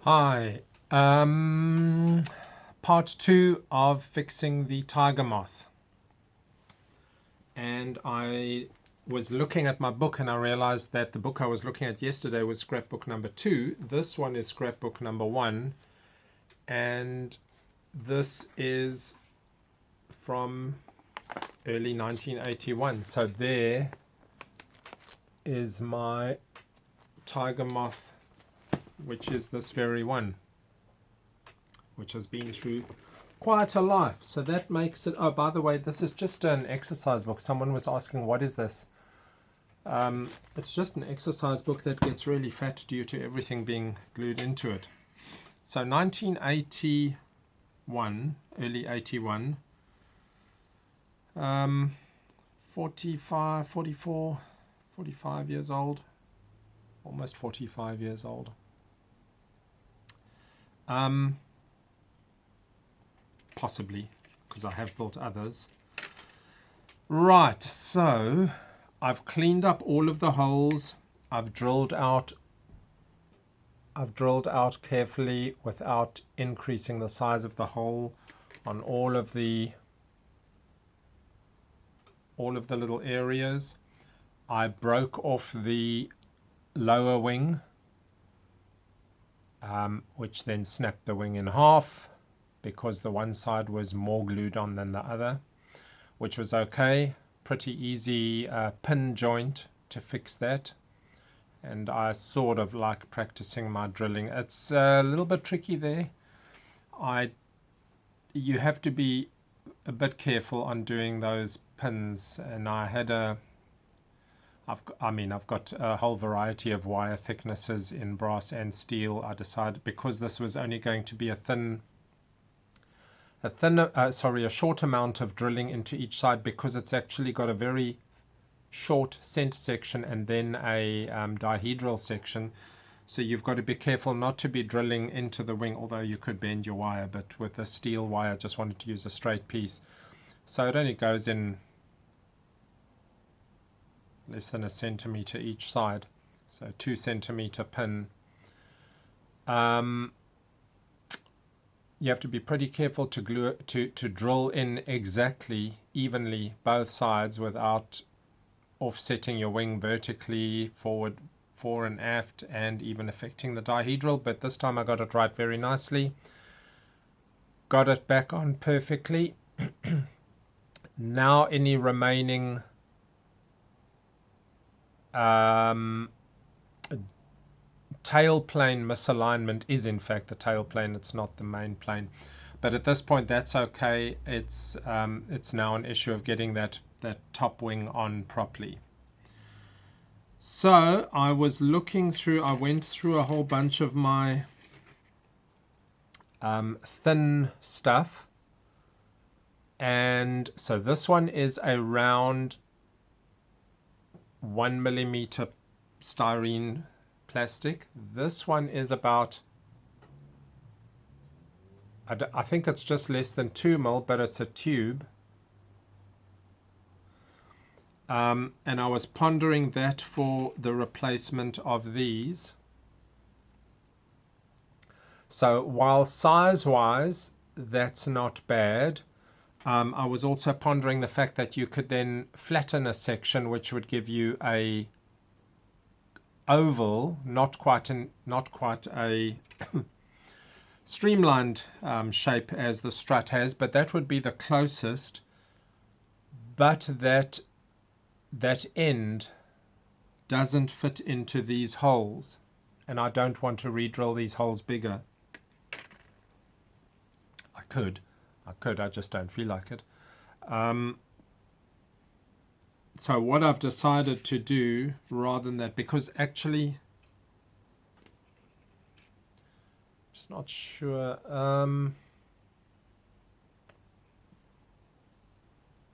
Hi, part 2 of fixing the Tiger Moth. And I was looking at my book and I realized that the book I was looking at yesterday was scrapbook number 2. This one is scrapbook number 1. And this is from early 1981. So there is my Tiger Moth, which is this very one, which has been through quite a life. So that makes it, oh, by the way, this is just an exercise book. Someone was asking, what is this? It's just an exercise book that gets really fat due to everything being glued into it. So 1981, early 81, 45, 44, 45 years old, almost 45 years old. Possibly, because I have built others. Right, so I've cleaned up all of the holes. I've drilled out carefully without increasing the size of the hole on all of the little areas. I broke off the lower wing, which then snapped the wing in half because the one side was more glued on than the other, which was okay. Pretty easy pin joint to fix that. And I sort of like practicing my drilling. It's a little bit tricky there. You have to be a bit careful on doing those pins, and I've got a whole variety of wire thicknesses in brass and steel. I decided, because this was only going to be a short amount of drilling into each side, because it's actually got a very short center section and then a dihedral section. So you've got to be careful not to be drilling into the wing, although you could bend your wire, but with a steel wire, I just wanted to use a straight piece. So it only goes in less than a centimeter each side, so 2 centimeter pin. You have to be pretty careful to drill in exactly evenly both sides without offsetting your wing vertically forward, fore and aft, and even affecting the dihedral. But this time I got it right very nicely, got it back on perfectly. Now any remaining tail plane misalignment is in fact the tail plane, it's not the main plane, but at this point that's okay. It's now an issue of getting that top wing on properly. So I went through a whole bunch of my thin stuff, and so this one is a round 1 millimeter styrene plastic. This one is about, I think it's just less than 2 mil, but it's a tube. And I was pondering that for the replacement of these. So while size-wise, that's not bad. I was also pondering the fact that you could then flatten a section, which would give you a oval, not quite a streamlined shape as the strut has, but that would be the closest. But that end doesn't fit into these holes, and I don't want to re-drill these holes bigger. I could, I just don't feel like it. So what I've decided to do, rather than that, because actually, just not sure,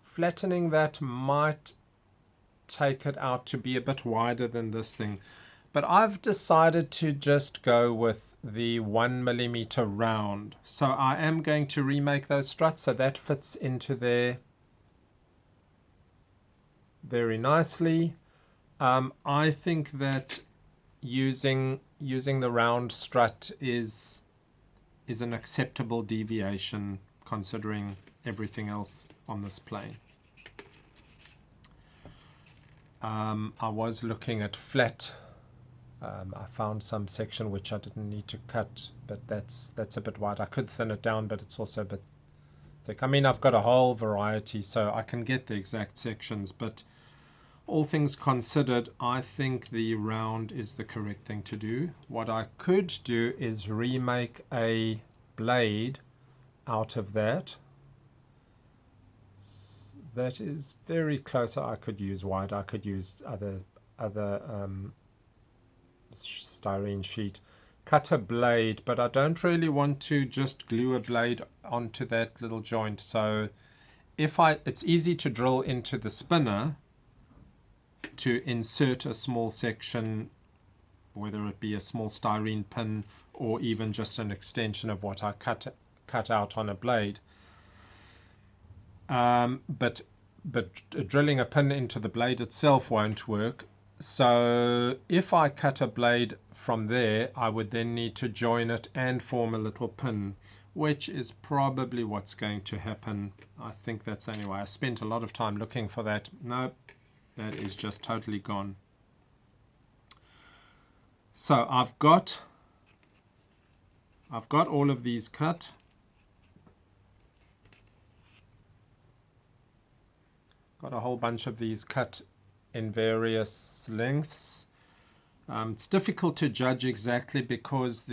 flattening that might take it out to be a bit wider than this thing. But I've decided to just go with the 1 millimeter round. So I am going to remake those struts so that fits into there very nicely. I think that using the round strut is an acceptable deviation considering everything else on this plane. I was looking at flat. I found some section which I didn't need to cut, but that's a bit wide. I could thin it down, but it's also a bit thick. I mean, I've got a whole variety, so I can get the exact sections, but all things considered, I think the round is the correct thing to do. What I could do is remake a blade out of that. That is very close. I could use wide. I could use other styrene sheet. Cut a blade, but I don't really want to just glue a blade onto that little joint. So it's easy to drill into the spinner to insert a small section, whether it be a small styrene pin or even just an extension of what I cut out on a blade. But drilling a pin into the blade itself won't work. So if I cut a blade from there, I would then need to join it and form a little pin, which is probably what's going to happen. I think that's anyway. I spent a lot of time looking for that. Nope, that is just totally gone. So I've got all of these cut. Got a whole bunch of these cut in various lengths. It's difficult to judge exactly because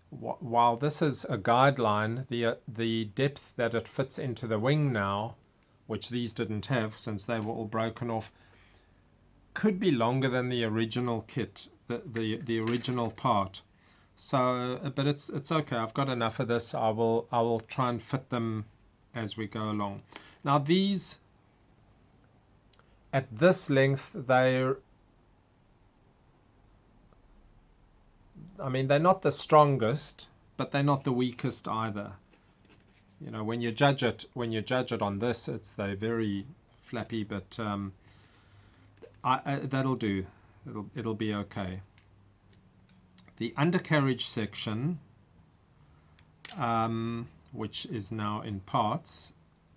while this is a guideline, the depth that it fits into the wing now, which these didn't have since they were all broken off, could be longer than the original kit, the original part. So, but it's okay. I've got enough of this. I will try and fit them as we go along. Now these, at this length, they're not the strongest, but they're not the weakest either. You know, when you judge it on this, they're very flappy, but that'll do. It'll be okay. The undercarriage section, which is now in parts,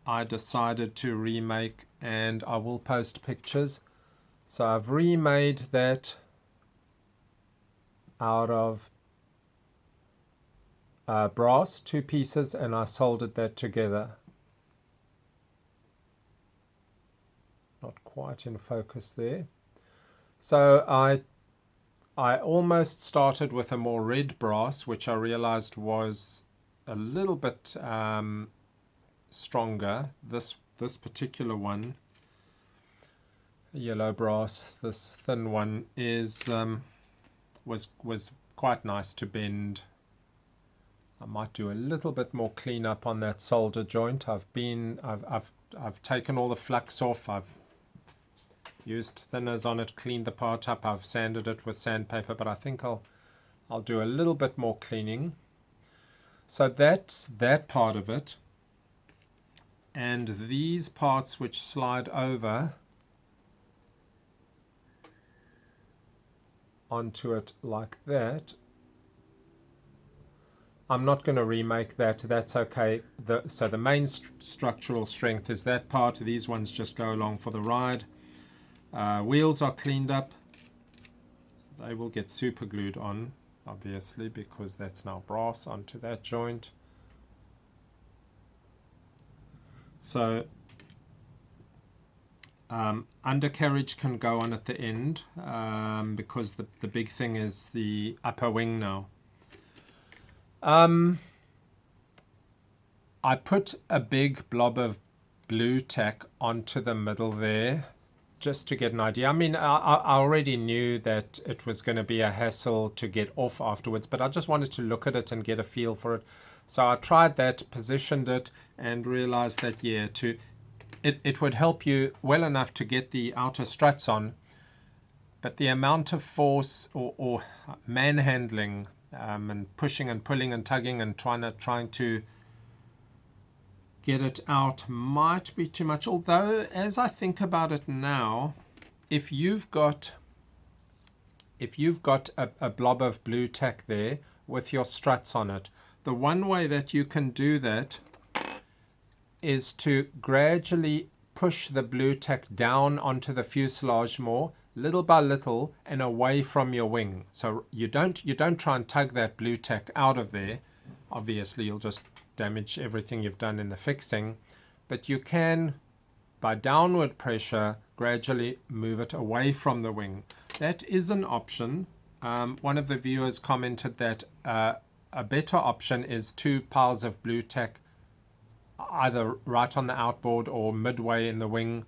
I decided to remake, and I will post pictures. So I've remade that out of brass, 2 pieces, and I soldered that together. Not quite in focus there. So I almost started with a more red brass, which I realized was a little bit stronger. This particular one, yellow brass, this thin one is was quite nice to bend. I might do a little bit more cleanup on that solder joint. I've taken all the flux off. I've used thinners on it, cleaned the part up. I've sanded it with sandpaper, but I think I'll do a little bit more cleaning. So that's that part of it. And these parts which slide over onto it like that, I'm not going to remake that. That's okay. So the main structural strength is that part. These ones just go along for the ride. Wheels are cleaned up. They will get super glued on, obviously, because that's now brass onto that joint. So undercarriage can go on at the end because the big thing is the upper wing now. I put a big blob of blue tack onto the middle there just to get an idea. I mean, I already knew that it was going to be a hassle to get off afterwards, but I just wanted to look at it and get a feel for it. So I tried that, positioned it, and realized that, yeah, it would help you well enough to get the outer struts on, but the amount of force or manhandling and pushing and pulling and tugging and trying to get it out might be too much. Although, as I think about it now, if you've got if you've got a blob of blue tack there with your struts on it, the one way that you can do that is to gradually push the blue tack down onto the fuselage more, little by little, and away from your wing. So you don't try and tug that blue tack out of there. Obviously you'll just damage everything you've done in the fixing, but you can, by downward pressure, gradually move it away from the wing. That is an option. One of the viewers commented that a better option is 2 piles of blue tack either right on the outboard or midway in the wing.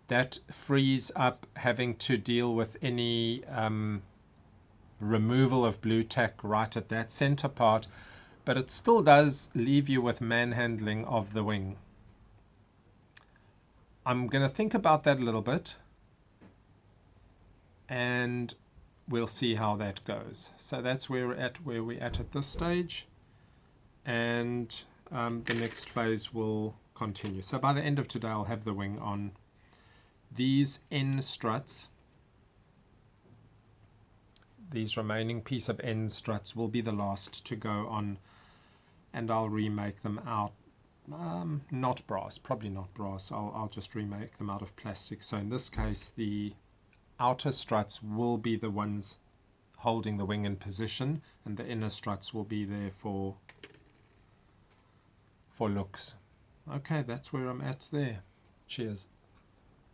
That frees up having to deal with any removal of blue tack right at that center part, but it still does leave you with manhandling of the wing. I'm going to think about that a little bit, and we'll see how that goes. So that's where we're at this stage, and the next phase will continue. So by the end of today, I'll have the wing on. These end struts, these remaining piece of end struts, will be the last to go on, and I'll remake them out. Not brass, probably not brass. I'll just remake them out of plastic. So in this case, the outer struts will be the ones holding the wing in position, and the inner struts will be there for looks. Okay, that's where I'm at there. Cheers.